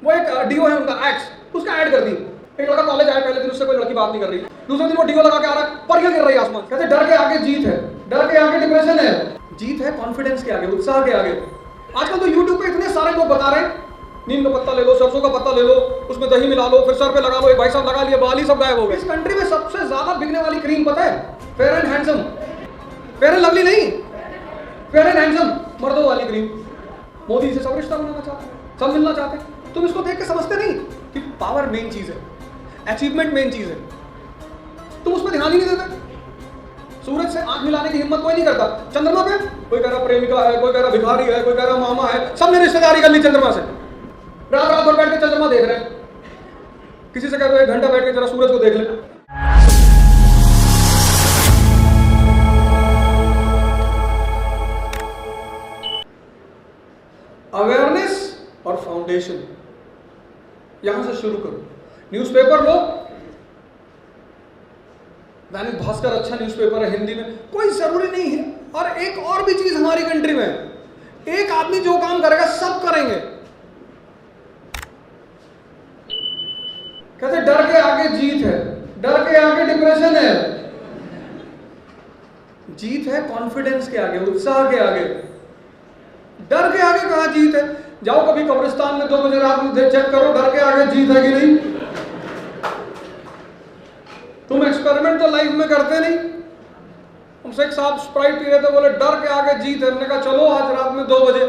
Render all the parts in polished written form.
वो एक डीओ है उनका एक्स, उसका ऐड कर दी। एक लड़का कॉलेज आया, पहले दिन उससे कोई लड़की बात नहीं कर रही, दूसरे दिन वो डीओ लगा के आ रहा है, परियां गिर रही है आसमान। कहते डर के आगे जीत है, डर के आगे डिप्रेशन है, जीत है कॉन्फिडेंस के आगे, उत्साह के आगे। आजकल तो यूट्यूब पे इतने सारे लोग बता रहे हैं, नीम का पत्ता ले लो, सरसों का पत्ता ले लो, उसमें दही मिला लो, फिर सर पे लगा लो, एक भाई साहब लगा लिए, बाल ही सब गायब हो गए। इस कंट्री में सबसे ज्यादा बिकने वाली क्रीम पता है? Fair and handsome, fair and lovely नहीं, फेयर एंड हैंडसम मर्दों वाली क्रीम। मोदी से सब रिश्ता बनाना चाहते हैं, सब मिलना चाहते हैं। तुम इसको देख के समझते नहीं कि पावर मेन चीज है, अचीवमेंट मेन चीज है, तुम उस पर ध्यान ही नहीं देते। सूरज से आंख मिलाने की हिम्मत कोई नहीं करता। चंद्रमा पे कोई कह रहा प्रेमिका है, कोई कह रहा भिखारी है, कोई कह रहा मामा है, सबने रिश्तेदारी कर ली चंद्रमा से। रात रात भर बैठ के चंद्रमा देख रहे हैं। किसी से कह दो 1 घंटा बैठ के जरा सूरज को देख ले। अवेयरनेस और फाउंडेशन, यहां से शुरू करो। न्यूज़पेपर लो, दैनिक भास्कर अच्छा न्यूज़पेपर है हिंदी में, कोई जरूरी नहीं है। और एक और भी चीज हमारी कंट्री में, एक आदमी जो काम करेगा सब करेंगे। कहते डर के आगे जीत है, डर के आगे डिप्रेशन है, जीत है कॉन्फिडेंस के आगे, उत्साह के आगे। डर के आगे कहां जीत है? जाओ कभी कब्रिस्तान में 2 बजे रात में चेक करो, डर के आगे जीत है कि नहीं। तुम एक्सपेरिमेंट तो लाइफ में करते नहीं। हमसे एक साहब स्प्राइट पी रहे थे, बोले डर के आगे जीत है। हमने कहा चलो आज रात में 2 बजे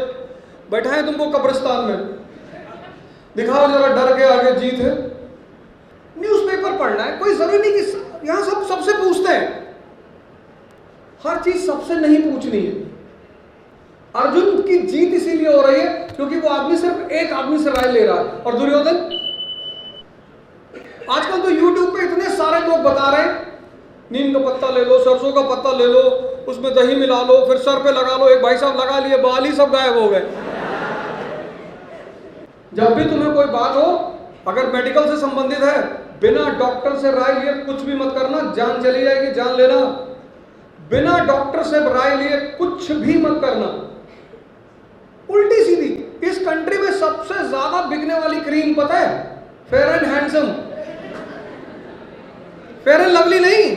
बैठाएं तुमको कब्रिस्तान में, दिखाओ जरा डर के आगे जीत है। न्यूज़पेपर पढ़ना है, कोई जरूरी नहीं कि यहां सब सबसे पूछते हैं, हर चीज सबसे नहीं पूछनी है। अर्जुन की जीत इसीलिए हो रही है क्योंकि वो आदमी सिर्फ एक आदमी से राय ले रहा है। और दुर्योधन, आजकल तो यूट्यूब पे इतने सारे लोग बता रहे हैं, नीम का पत्ता ले लो, सरसों का पत्ता ले लो, उसमें दही मिला लो, फिर सर पे लगा लो, एक भाई साहब लगा लिए, बाल ही सब गायब हो गए। जब भी तुम्हें कोई बात हो, अगर मेडिकल से संबंधित है, बिना डॉक्टर से राय लिए कुछ भी मत करना, जान चली जाएगी, जान लेना। बिना डॉक्टर से राय लिए कुछ भी मत करना। उल्टी सीधी, इस कंट्री में सबसे ज्यादा बिकने वाली क्रीम पता है? Fair and handsome, fair and lovely नहीं,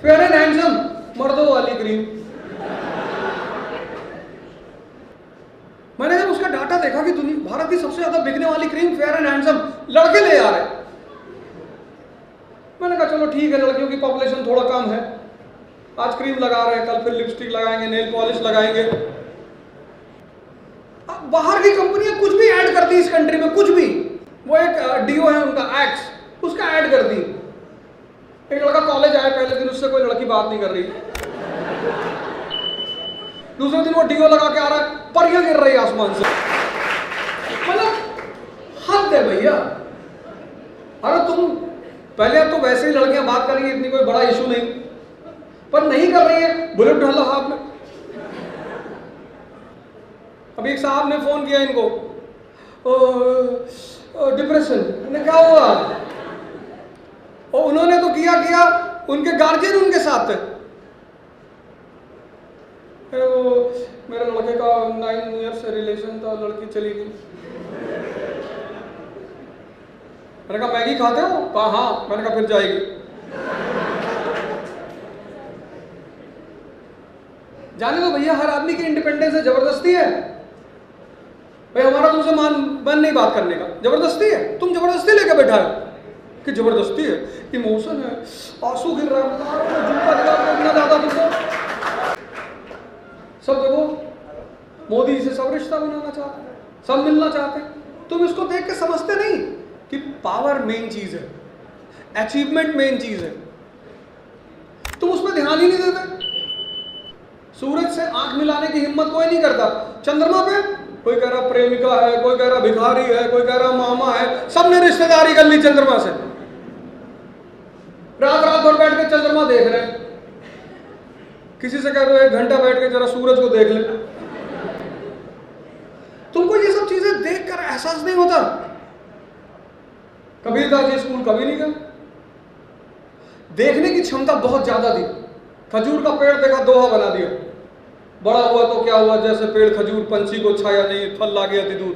फेयर एंड हैंडसम मर्दों वाली क्रीम। मैंने जब उसका डाटा देखा कि दुनिया भारत की सबसे ज्यादा बिकने वाली क्रीम फेयर एंड हैंडसम, लड़के ले आ रहे। मैंने कहा चलो ठीक है, लड़कियों की पॉपुलेशन थोड़ा कम है, आज क्रीम लगा रहे हैं, कल फिर लिपस्टिक लगाएंगे, नेल पॉलिश लगाएंगे। अब बाहर की कंपनियां कुछ भी ऐड करती है इस कंट्री में, कुछ भी। वो एक डीओ है उनका एक्स, उसका ऐड कर दी। एक लड़का कॉलेज आया, पहले दिन उससे कोई लड़की बात नहीं कर रही, दूसरे दिन वो डीओ लगा के आ रहा है, परियां गिर रही है आसमान से। मतलब हद है भैया। अरे तुम पहले, अब तो वैसे ही लड़कियां बात करेंगी, इतनी कोई बड़ा इशू नहीं, पर नहीं कर रही है, बुलेट डाला हाथ में। अभी एक साहब ने फोन किया इनको, डिप्रेशन, ने क्या हुआ? और उन्होंने तो किया, उनके गार्जियन उनके साथ थे। वो मेरे लड़के का 9 ईयर से रिलेशन था, लड़की चली गई। मैंने कहा मैगी खाते हो? कहा हाँ। मैंने कहा फिर जाएगी। जाने दो भैया, हर आदमी की इंडिपेंडेंस है, जबरदस्ती है भाई। हमारा तुमसे मन नहीं बात करने का, जबरदस्ती है। तुम जबरदस्ती लेके बैठा हो कि जबरदस्ती है, इमोशन है, आंसू गिर रहा है, जूता दिला के इतना ज्यादा तुमको। सब देखो, मोदी से सब रिश्ता बनाना चाहते हैं, सब मिलना चाहते हैं। तुम इसको देख के समझते नहीं कि पावर मेन चीज है, अचीवमेंट मेन चीज है, तुम उस पर ध्यान ही नहीं देते। सूरज से आंख मिलाने की हिम्मत कोई नहीं करता। चंद्रमा पे कोई कह रहा प्रेमिका है, कोई कह रहा भिखारी है, कोई कह रहा मामा है, सबने रिश्तेदारी कर ली चंद्रमा से। रात रात भर बैठ के चंद्रमा देख रहे हैं। किसी से कह दो 1 घंटा बैठ के जरा सूरज को देख ले। तुमको ये सब चीजें देखकर एहसास नहीं होता? कबीरदास जी स्कूल कभी नहीं गए, देखने की क्षमता बहुत ज्यादा थी। खजूर का पेड़ देखा, दोहा बना दिया, बड़ा हुआ तो क्या हुआ, जैसे पेड़ खजूर, पंछी को छाया नहीं, फल लागे अति दूर।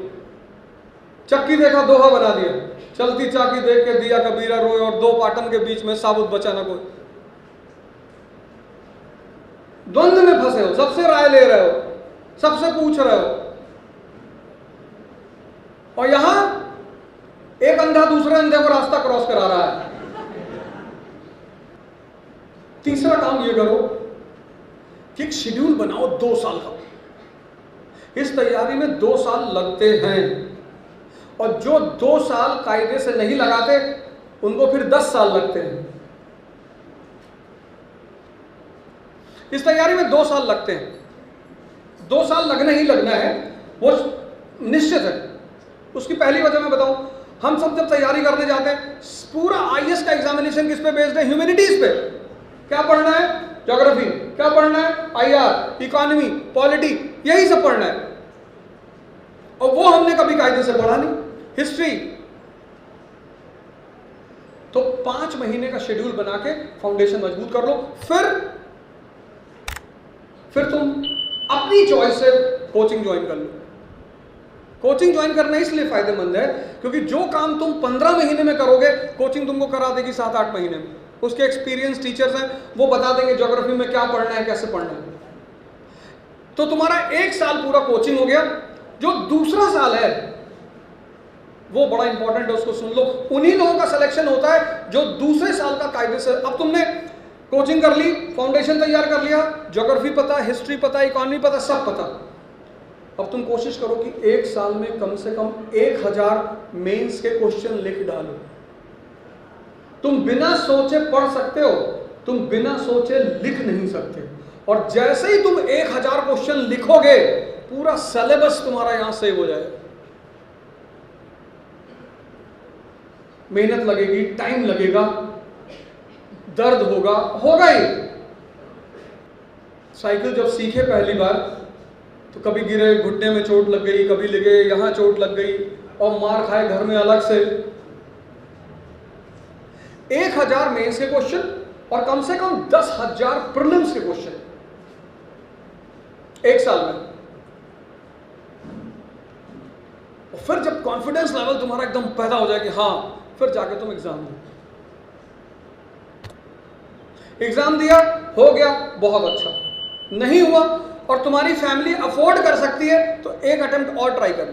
चक्की देखा दोहा बना दिया, चलती चाकी देख के दिया कबीरा रोए, और दो पाटन के बीच में साबुत बचा ना कोई। द्वंद्व में फंसे हो, सबसे राय ले रहे हो, सबसे पूछ रहे हो, और यहां एक अंधा दूसरे अंधे को रास्ता क्रॉस करा रहा है। तीसरा काम ये करो कि एक शेड्यूल बनाओ 2 साल का। इस तैयारी में 2 साल लगते हैं, और जो 2 साल कायदे से नहीं लगाते उनको फिर 10 साल लगते हैं। इस तैयारी में 2 साल लगते हैं, 2 साल लगना ही लगना है, वो निश्चित है। उसकी पहली वजह मैं बताऊं, हम सब जब तैयारी करने जाते हैं, पूरा आईएएस का एग्जामिनेशन किस पे बेस्ड है? ह्यूमैनिटीज पे। क्या पढ़ना है? ज्योग्राफी। क्या पढ़ना है? आईआर, इकोनॉमी, पॉलिटी, यही सब पढ़ना है, और वो हमने कभी कायदे से पढ़ा नहीं। हिस्ट्री। तो 5 महीने का शेड्यूल बना के फाउंडेशन मजबूत कर लो, फिर तुम अपनी चॉइस से कोचिंग ज्वाइन कर लो। कोचिंग ज्वाइन करना इसलिए फायदेमंद है क्योंकि जो काम तुम 15 महीने में करोगे, कोचिंग तुमको करा देगी 7-8 महीने में। उसके एक्सपीरियंस टीचर्स हैं, वो बता देंगे ज्योग्राफी में क्या पढ़ना है, कैसे पढ़ना है। तो तुम्हारा 1 साल पूरा कोचिंग हो गया। जो दूसरा साल है वो बड़ा इंपॉर्टेंट है, उसको सुन लो। उन्हीं लोगों का सिलेक्शन होता है जो दूसरे साल का कायदे से, अब तुमने कोचिंग कर ली, फाउंडेशन तैयार कर लिया, ज्योग्राफी पता, हिस्ट्री पता, इकोनॉमी पता, सब पता। अब तुम कोशिश करो कि 1 साल में कम से कम 1000 मेंस के क्वेश्चन लिख डालो। तुम बिना सोचे पढ़ सकते हो, तुम बिना सोचे लिख नहीं सकते। और जैसे ही तुम 1000 क्वेश्चन लिखोगे, पूरा सिलेबस तुम्हारा यहां सेव हो जाएगा। मेहनत लगेगी, टाइम लगेगा, दर्द होगा, होगा ही। साइकिल जब सीखे पहली बार तो कभी गिरे, घुटने में चोट लग गई, कभी लगे यहां चोट लग गई, और मार खाए घर में अलग से। 1000 मेंस के क्वेश्चन और कम से कम 10,000 प्रीलिम्स के क्वेश्चन 1 साल में। और फिर जब कॉन्फिडेंस लेवल तुम्हारा एकदम पैदा हो जाए कि हाँ, फिर जाके तुम एग्जाम दो। एग्जाम दिया, हो गया, बहुत अच्छा। नहीं हुआ और तुम्हारी फैमिली अफोर्ड कर सकती है तो एक अटेम्प्ट और ट्राई कर,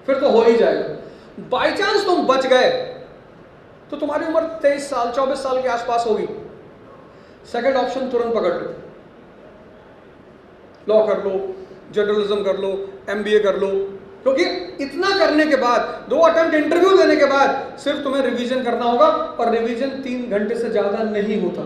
फिर तो हो ही जाएगा। बाई चांस तुम बच गए तो तुम्हारी उम्र 23 साल 24 साल के आसपास होगी। सेकंड ऑप्शन तुरंत पकड़ लो, लॉ कर लो, जर्नलिज्म कर लो, एमबीए कर लो, क्योंकि इतना करने के बाद, 2 अटेम्प्ट इंटरव्यू देने के बाद सिर्फ तुम्हें रिवीजन करना होगा, और रिवीजन 3 घंटे से ज्यादा नहीं होता।